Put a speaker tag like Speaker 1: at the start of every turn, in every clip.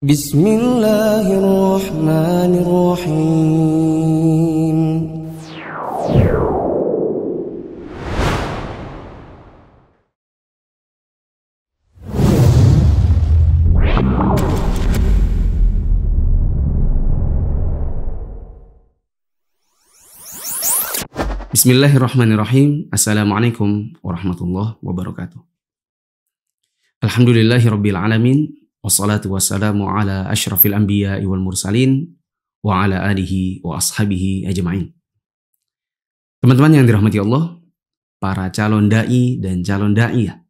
Speaker 1: Bismillahirrahmanirrahim.
Speaker 2: Bismillahirrahmanirrahim. Assalamualaikum warahmatullahi wabarakatuh. Alhamdulillahirabbil alamin. Wassalatu wassalamu ala asyrafil anbiya'i wal mursalin wa ala alihi wa ashabihi ajma'in. Teman-teman yang dirahmati Allah, para calon dai dan calon daiyah,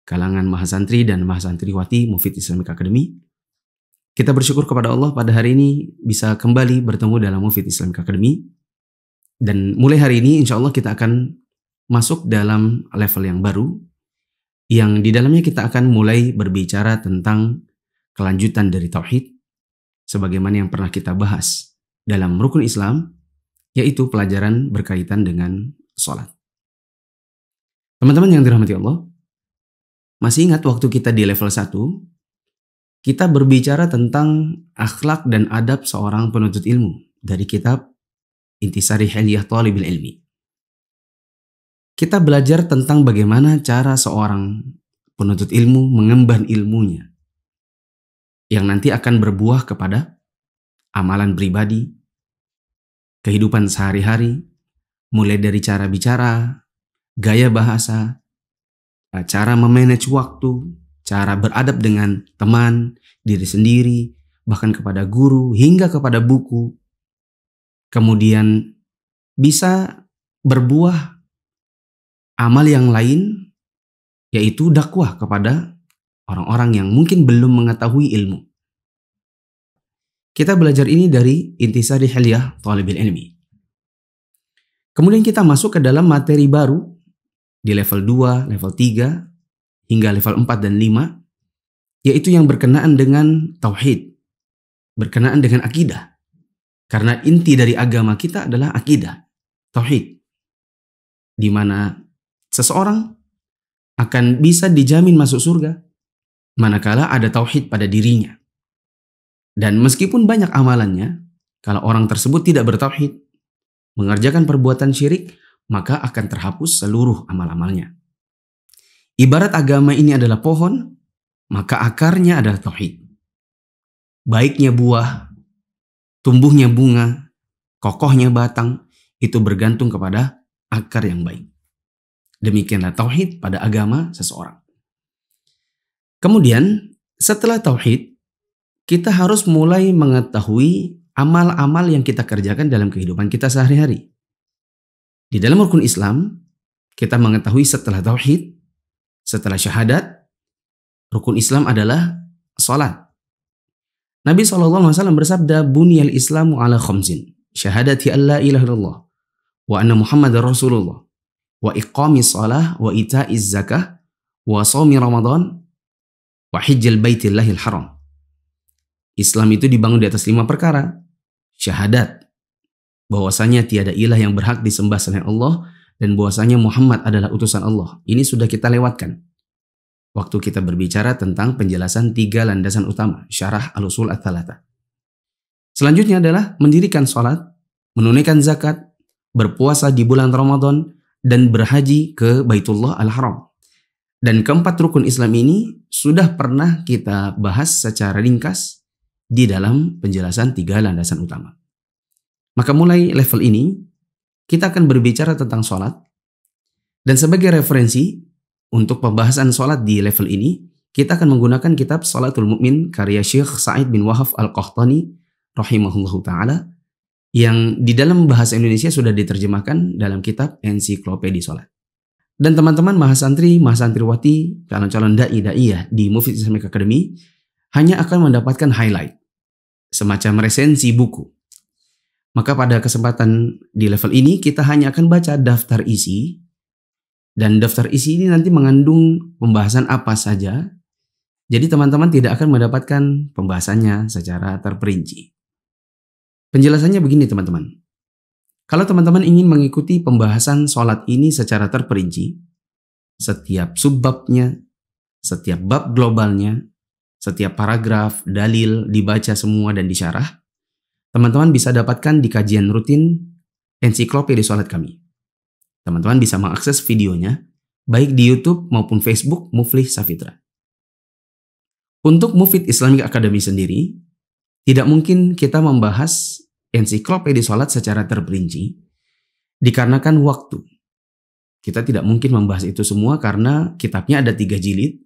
Speaker 2: kalangan mahasantri dan mahasantriwati Mufid Islamic Academy, kita bersyukur kepada Allah pada hari ini bisa kembali bertemu dalam Mufid Islamic Academy. Dan mulai hari ini insya Allah kita akan masuk dalam level yang baru, yang di dalamnya kita akan mulai berbicara tentang kelanjutan dari Tauhid, sebagaimana yang pernah kita bahas dalam rukun Islam, yaitu pelajaran berkaitan dengan sholat. Teman-teman yang dirahmati Allah, masih ingat waktu kita di level 1, kita berbicara tentang akhlak dan adab seorang penuntut ilmu dari kitab Intisari Hilyah Thalibil Ilmi. Kita belajar tentang bagaimana cara seorang penuntut ilmu mengemban ilmunya yang nanti akan berbuah kepada amalan pribadi, kehidupan sehari-hari, mulai dari cara bicara, gaya bahasa, cara memanage waktu, cara beradab dengan teman, diri sendiri, bahkan kepada guru, hingga kepada buku. Kemudian bisa berbuah amal yang lain, yaitu dakwah kepada orang-orang yang mungkin belum mengetahui ilmu. Kita belajar ini dari Intisari Hilyah Thalibil Ilmi. Kemudian kita masuk ke dalam materi baru di level 2, level 3, hingga level 4 dan 5, yaitu yang berkenaan dengan tauhid, berkenaan dengan akidah. Karena inti dari agama kita adalah akidah, tauhid, di mana seseorang akan bisa dijamin masuk surga manakala ada tauhid pada dirinya. Dan meskipun banyak amalannya, kalau orang tersebut tidak bertauhid, mengerjakan perbuatan syirik, maka akan terhapus seluruh amal-amalnya. Ibarat agama ini adalah pohon, maka akarnya adalah tauhid. Baiknya buah, tumbuhnya bunga, kokohnya batang, itu bergantung kepada akar yang baik. Demikianlah tauhid pada agama seseorang. Kemudian setelah tauhid, kita harus mulai mengetahui amal-amal yang kita kerjakan dalam kehidupan kita sehari-hari. Di dalam rukun Islam, kita mengetahui setelah tauhid, setelah syahadat, rukun Islam adalah salat. Nabi SAW bersabda, Buniyal Islamu ala khamsin, syahadati an la ilaha illallah, wa anna Muhammadar Rasulullah, wa iqamis salah, wa ita'iz zakah, wa shaumi Ramadan, wa hijjal baitillahil haram. Islam itu dibangun di atas 5 perkara. Syahadat, bahwasanya tiada ilah yang berhak disembah selain Allah, dan bahwasanya Muhammad adalah utusan Allah. Ini sudah kita lewatkan waktu kita berbicara tentang penjelasan 3 landasan utama, syarah al-usul ats-tsalatsa. Selanjutnya adalah mendirikan sholat, menunaikan zakat, berpuasa di bulan Ramadan, dan berhaji ke Baitullah Al-Haram. Dan keempat rukun Islam ini sudah pernah kita bahas secara ringkas di dalam penjelasan 3 landasan utama. Maka mulai level ini, kita akan berbicara tentang sholat, dan sebagai referensi, untuk pembahasan sholat di level ini, kita akan menggunakan kitab Shalatul Mu'min karya Syekh Sa'id bin Wahab Al-Qahtani rahimahullahu ta'ala, yang di dalam bahasa Indonesia sudah diterjemahkan dalam kitab Ensiklopedia Sholat. Dan teman-teman mahasantri, mahasantriwati, calon-calon da'i-da'iyah di Mufid Islamic Academy hanya akan mendapatkan highlight, semacam resensi buku. Maka pada kesempatan di level ini, kita hanya akan baca daftar isi. Dan daftar isi ini nanti mengandung pembahasan apa saja. Jadi teman-teman tidak akan mendapatkan pembahasannya secara terperinci. Penjelasannya begini teman-teman. Kalau teman-teman ingin mengikuti pembahasan sholat ini secara terperinci, setiap subbabnya, setiap bab globalnya, Setiap paragraf, dalil dibaca semua dan disyarah. Teman-teman bisa dapatkan di kajian rutin ensiklopedia sholat kami. Teman-teman bisa mengakses videonya baik di YouTube maupun Facebook Muflih Safitra. Untuk Mufid Islamic Academy sendiri, tidak mungkin kita membahas ensiklopedia sholat secara terperinci dikarenakan waktu. Kita tidak mungkin membahas itu semua karena kitabnya ada 3 jilid,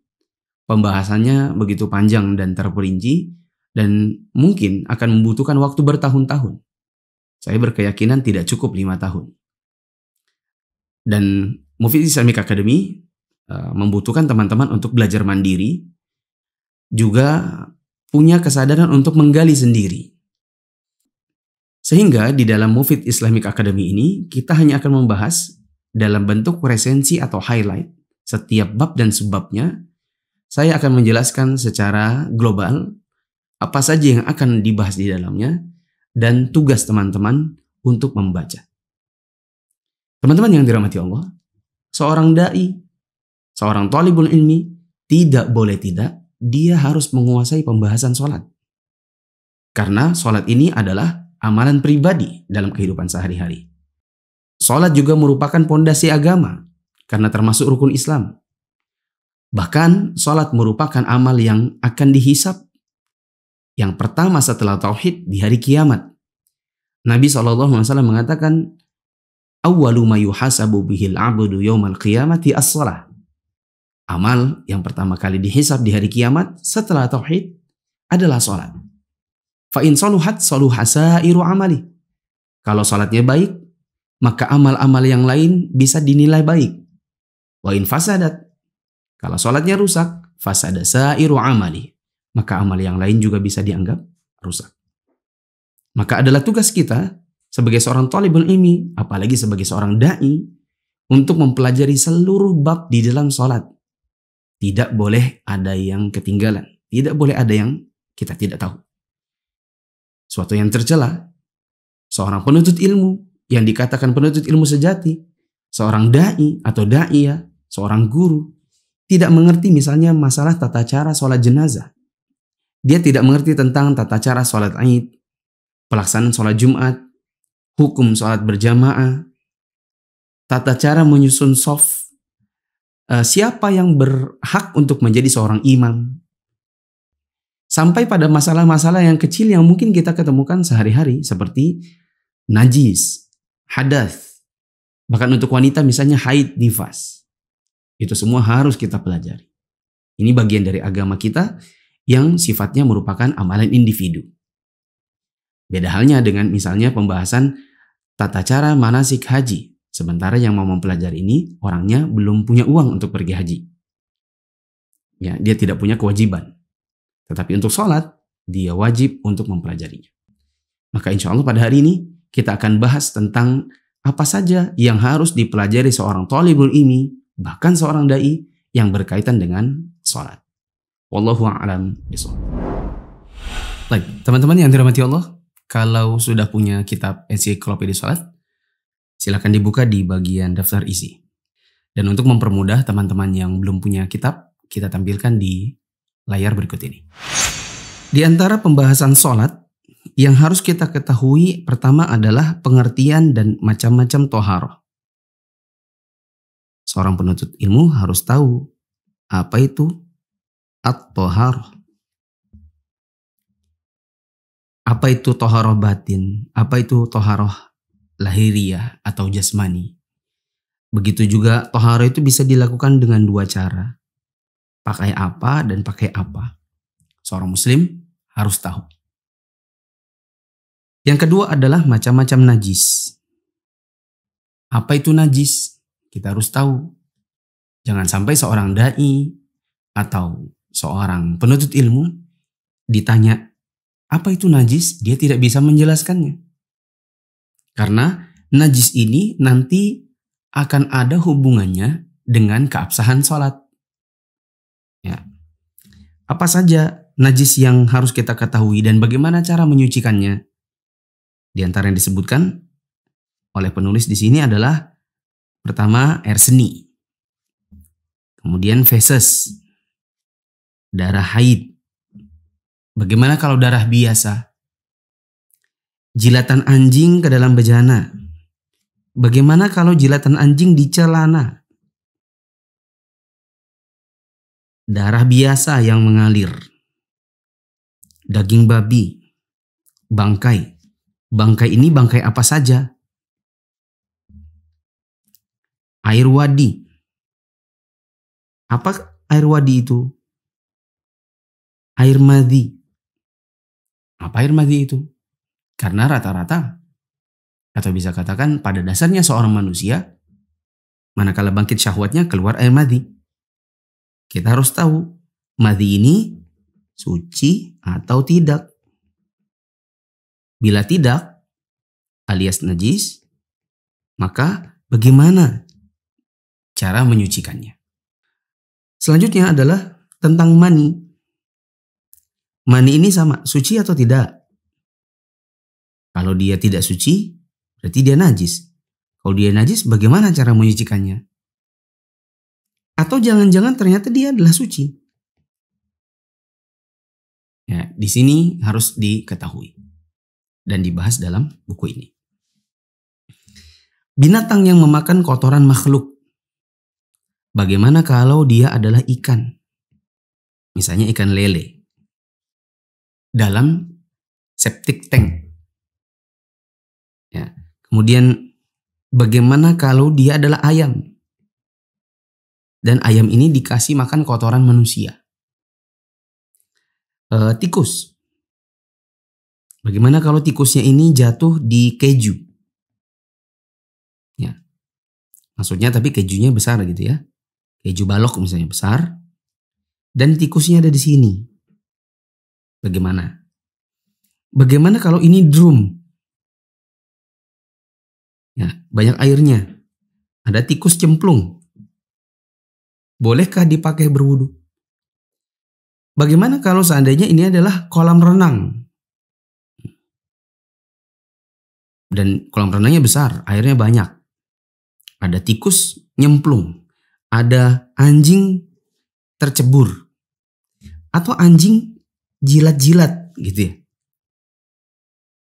Speaker 2: pembahasannya begitu panjang dan terperinci, dan mungkin akan membutuhkan waktu bertahun-tahun. Saya berkeyakinan tidak cukup 5 tahun. Dan Mufid Islamic Academy membutuhkan teman-teman untuk belajar mandiri, juga punya kesadaran untuk menggali sendiri. Sehingga di dalam Mufid Islamic Academy ini, kita hanya akan membahas dalam bentuk resensi atau highlight setiap bab dan sebabnya. Saya akan menjelaskan secara global apa saja yang akan dibahas di dalamnya dan tugas teman-teman untuk membaca. Teman-teman yang dirahmati Allah, seorang da'i, seorang thalibul ilmi, tidak boleh tidak, dia harus menguasai pembahasan sholat. Karena sholat ini adalah amalan pribadi dalam kehidupan sehari-hari. Sholat juga merupakan pondasi agama, karena termasuk rukun Islam. Bahkan sholat merupakan amal yang akan dihisab yang pertama setelah tauhid di hari kiamat. Nabi SAW mengatakan, awwalu ma yuhasabu bihil abdu yawmal qiyamati as-shalah. Amal yang pertama kali dihisab di hari kiamat setelah tauhid adalah sholat. Fa in saluhat saluha sairu amali. Kalau sholatnya baik, maka amal-amal yang lain bisa dinilai baik. Wa in fasadat, kalau sholatnya rusak, fasada sairu amali, maka amal yang lain juga bisa dianggap rusak. Maka adalah tugas kita sebagai seorang thalibul ilmi, apalagi sebagai seorang da'i, untuk mempelajari seluruh bab di dalam sholat. Tidak boleh ada yang ketinggalan. Tidak boleh ada yang kita tidak tahu. Suatu yang tercela, seorang penuntut ilmu yang dikatakan penuntut ilmu sejati, seorang da'i atau da'iyah, seorang guru, tidak mengerti misalnya masalah tata cara sholat jenazah. Dia tidak mengerti tentang tata cara sholat Aid, pelaksanaan sholat Jumat, hukum sholat berjamaah, tata cara menyusun shaf, siapa yang berhak untuk menjadi seorang imam. Sampai pada masalah-masalah yang kecil yang mungkin kita ketemukan sehari-hari seperti najis, hadas, bahkan untuk wanita misalnya haid, nifas. Itu semua harus kita pelajari. Ini bagian dari agama kita yang sifatnya merupakan amalan individu. Beda halnya dengan misalnya pembahasan tata cara manasik haji. Sementara yang mau mempelajari ini orangnya belum punya uang untuk pergi haji. Ya, dia tidak punya kewajiban. Tetapi untuk sholat, dia wajib untuk mempelajarinya. Maka insya Allah pada hari ini kita akan bahas tentang apa saja yang harus dipelajari seorang thalibul ilmi, bahkan seorang da'i yang berkaitan dengan sholat. Wallahu a'lam bishawab. Baik, teman-teman yang dirahmati Allah, kalau sudah punya kitab ensiklopedia sholat, silakan dibuka di bagian daftar isi. Dan untuk mempermudah teman-teman yang belum punya kitab, kita tampilkan di layar berikut ini. Di antara pembahasan sholat, yang harus kita ketahui pertama adalah pengertian dan macam-macam toharoh. Seorang penuntut ilmu harus tahu apa itu at-toharoh. Apa itu toharoh batin, apa itu toharoh lahiriah atau jasmani. Begitu juga toharoh itu bisa dilakukan dengan 2 cara. Pakai apa dan pakai apa. Seorang muslim harus tahu. Yang kedua adalah macam-macam najis. Apa itu najis? Kita harus tahu. Jangan sampai seorang da'i atau seorang penuntut ilmu ditanya, apa itu najis? Dia tidak bisa menjelaskannya. Karena najis ini nanti akan ada hubungannya dengan keabsahan sholat. Ya. Apa saja najis yang harus kita ketahui dan bagaimana cara menyucikannya? Di antara yang disebutkan oleh penulis di sini adalah pertama air seni, kemudian feses, darah haid, Bagaimana kalau darah biasa? Jilatan anjing ke dalam bejana. Bagaimana kalau jilatan anjing di celana? Darah biasa yang mengalir. Daging babi. Bangkai. Bangkai ini bangkai apa saja? Air wadi. Apa air wadi itu? Air madhi. Apa air madhi itu? Karena rata-rata, atau bisa katakan pada dasarnya seorang manusia, manakala bangkit syahwatnya keluar air madhi. Kita harus tahu, madhi ini suci atau tidak. Bila tidak, alias najis, maka bagaimana cara menyucikannya? Selanjutnya adalah tentang mani. Mani ini sama, suci atau tidak? Kalau dia tidak suci, berarti dia najis. Kalau dia najis, bagaimana cara menyucikannya? Atau jangan-jangan ternyata dia adalah suci. Ya, di sini harus diketahui dan dibahas dalam buku ini. Binatang yang memakan kotoran makhluk. Bagaimana kalau dia adalah ikan? Misalnya ikan lele. Dalam septic tank. Ya. Kemudian bagaimana kalau dia adalah ayam? Dan ayam ini dikasih makan kotoran manusia. Tikus. Bagaimana kalau tikusnya ini jatuh di keju? Ya. Maksudnya tapi kejunya besar gitu ya. Keju balok misalnya besar. Dan tikusnya ada di sini. Bagaimana? Bagaimana kalau ini drum? Ya, banyak airnya. Ada tikus cemplung. Bolehkah dipakai berwudu? Bagaimana kalau seandainya ini adalah kolam renang? Dan kolam renangnya besar, airnya banyak. Ada tikus nyemplung. Ada anjing tercebur. Atau anjing jilat-jilat gitu ya.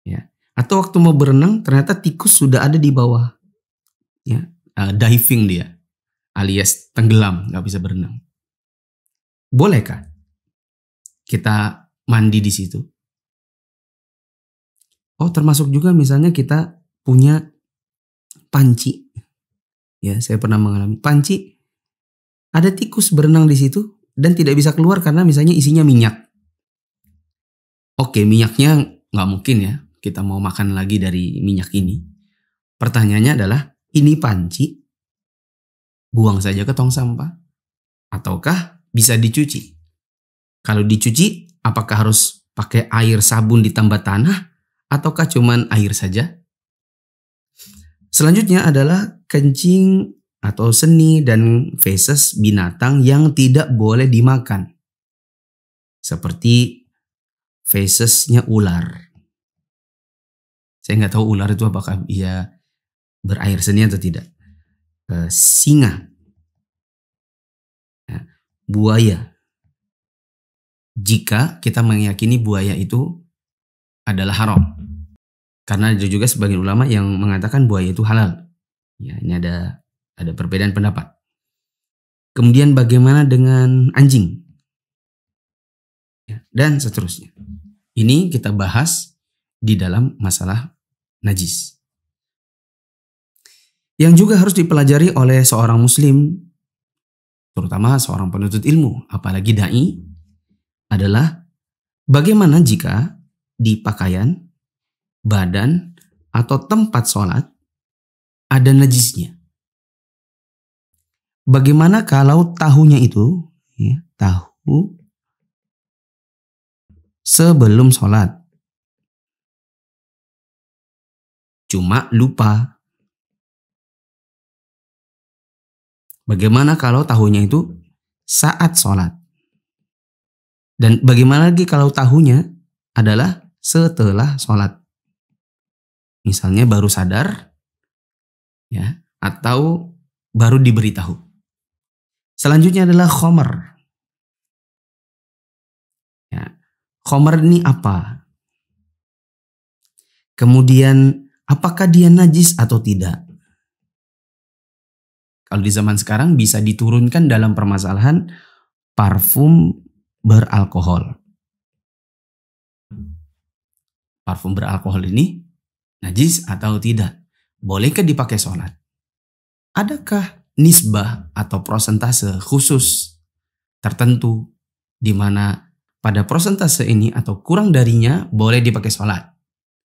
Speaker 2: Ya. Atau waktu mau berenang ternyata tikus sudah ada di bawah. Ya, diving dia. Alias tenggelam, gak bisa berenang. Bolehkah kita mandi di situ? Oh, termasuk juga misalnya kita punya panci. Ya, saya pernah mengalami panci. Ada tikus berenang di situ dan tidak bisa keluar karena misalnya isinya minyak. Oke, minyaknya nggak mungkin ya kita mau makan lagi dari minyak ini. Pertanyaannya adalah, ini panci buang saja ke tong sampah ataukah bisa dicuci? Kalau dicuci, apakah harus pakai air sabun ditambah tanah ataukah cuman air saja? Selanjutnya adalah kencing atau seni dan feses binatang yang tidak boleh dimakan. Seperti fesesnya ular. Saya nggak tahu ular itu apakah ia berair seni atau tidak. Singa. Ya, buaya. Jika kita meyakini buaya itu adalah haram. Karena ada juga sebagian ulama yang mengatakan buaya itu halal. Ya, ini ada perbedaan pendapat. Kemudian bagaimana dengan anjing? Ya, dan seterusnya. Ini kita bahas di dalam masalah najis. Yang juga harus dipelajari oleh seorang muslim, terutama seorang penuntut ilmu, apalagi dai, adalah bagaimana jika di pakaian, badan, atau tempat sholat ada najisnya. Bagaimana kalau tahunya itu, ya, tahu sebelum sholat, cuma lupa. Bagaimana kalau tahunya itu saat sholat? Dan bagaimana lagi kalau tahunya adalah setelah sholat? Misalnya baru sadar, ya, atau baru diberitahu. Selanjutnya adalah khomer. Ya, Khamar ini apa? Kemudian apakah dia najis atau tidak? Kalau di zaman sekarang bisa diturunkan dalam permasalahan parfum beralkohol. Parfum beralkohol ini najis atau tidak? Bolehkah dipakai sholat? Adakah nisbah atau prosentase khusus tertentu di mana pada prosentase ini atau kurang darinya boleh dipakai sholat?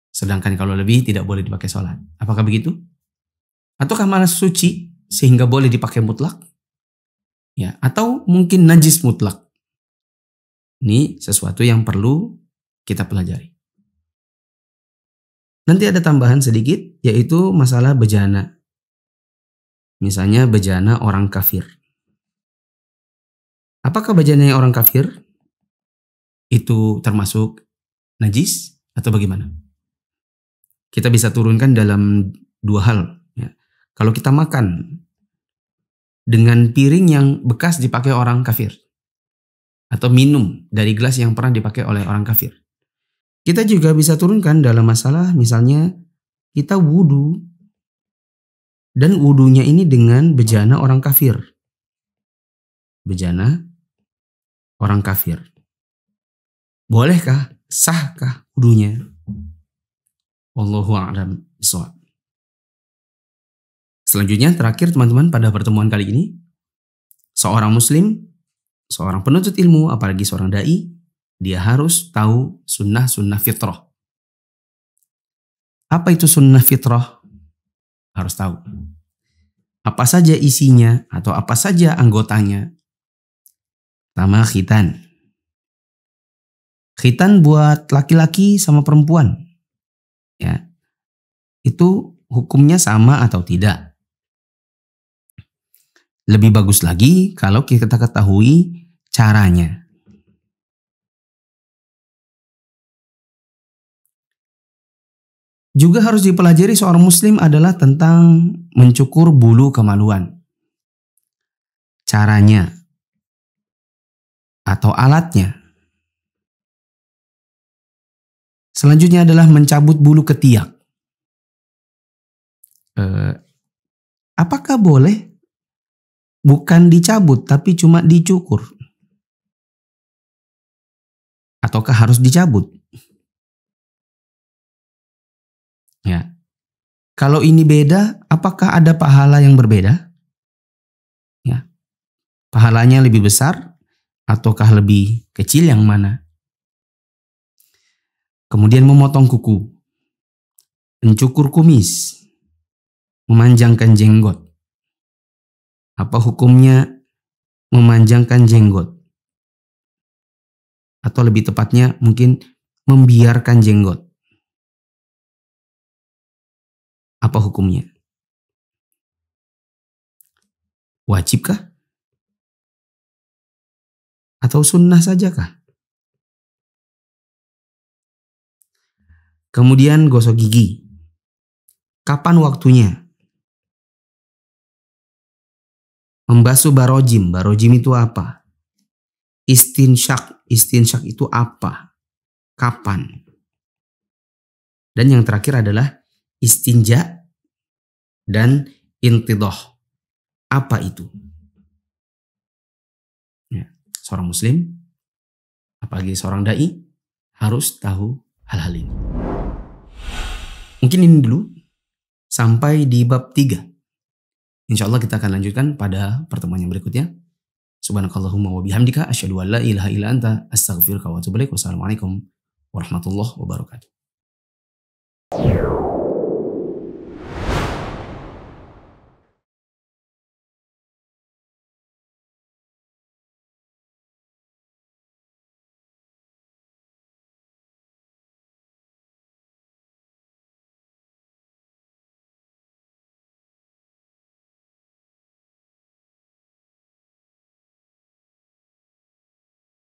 Speaker 2: Sedangkan kalau lebih tidak boleh dipakai sholat. Apakah begitu? Ataukah malah suci sehingga boleh dipakai mutlak? Ya, atau mungkin najis mutlak? Ini sesuatu yang perlu kita pelajari. Nanti ada tambahan sedikit, yaitu masalah bejana. Misalnya bejana orang kafir. Apakah bejana orang kafir itu termasuk najis atau bagaimana? Kita bisa turunkan dalam dua hal. Ya. Kalau kita makan dengan piring yang bekas dipakai orang kafir, atau minum dari gelas yang pernah dipakai oleh orang kafir, kita juga bisa turunkan dalam masalah misalnya kita wudu dan wudunya ini dengan bejana orang kafir. Bejana orang kafir. Bolehkah? Sahkah wudunya? Wallahu a'lam bishawab. Selanjutnya terakhir teman-teman pada pertemuan kali ini, seorang muslim, seorang penuntut ilmu, apalagi seorang dai, dia harus tahu sunnah-sunnah fitrah. Apa itu sunnah fitrah? Harus tahu. Apa saja isinya atau apa saja anggotanya. Pertama, khitan. Khitan buat laki-laki sama perempuan. Ya. Itu hukumnya sama atau tidak? Lebih bagus lagi kalau kita ketahui caranya. Juga harus dipelajari seorang muslim adalah tentang mencukur bulu kemaluan. Caranya atau alatnya. Selanjutnya adalah mencabut bulu ketiak. Apakah boleh? Bukan dicabut tapi cuma dicukur. Ataukah harus dicabut? Ya. Kalau ini beda, apakah ada pahala yang berbeda? Ya. Pahalanya lebih besar ataukah lebih kecil, yang mana? Kemudian memotong kuku, mencukur kumis, memanjangkan jenggot. Apa hukumnya memanjangkan jenggot? Atau lebih tepatnya mungkin membiarkan jenggot. Apa hukumnya? Wajibkah? Atau sunnah sajakah? Kemudian gosok gigi. Kapan waktunya? Membasuh barojim. Barojim itu apa? Istinsyak. Istinsyak itu apa? Kapan? Dan yang terakhir adalah istinja dan intidoh. Apa itu? Ya, seorang muslim, apalagi seorang dai, harus tahu hal-hal ini. Mungkin ini dulu sampai di bab 3. Insya Allah kita akan lanjutkan pada pertemuan yang berikutnya. Subhanakallahumma wa bihamdika asyhadu an la ilaha illa anta astaghfiruka wa atubu ilaik. Wassalamualaikum warahmatullahi wabarakatuh.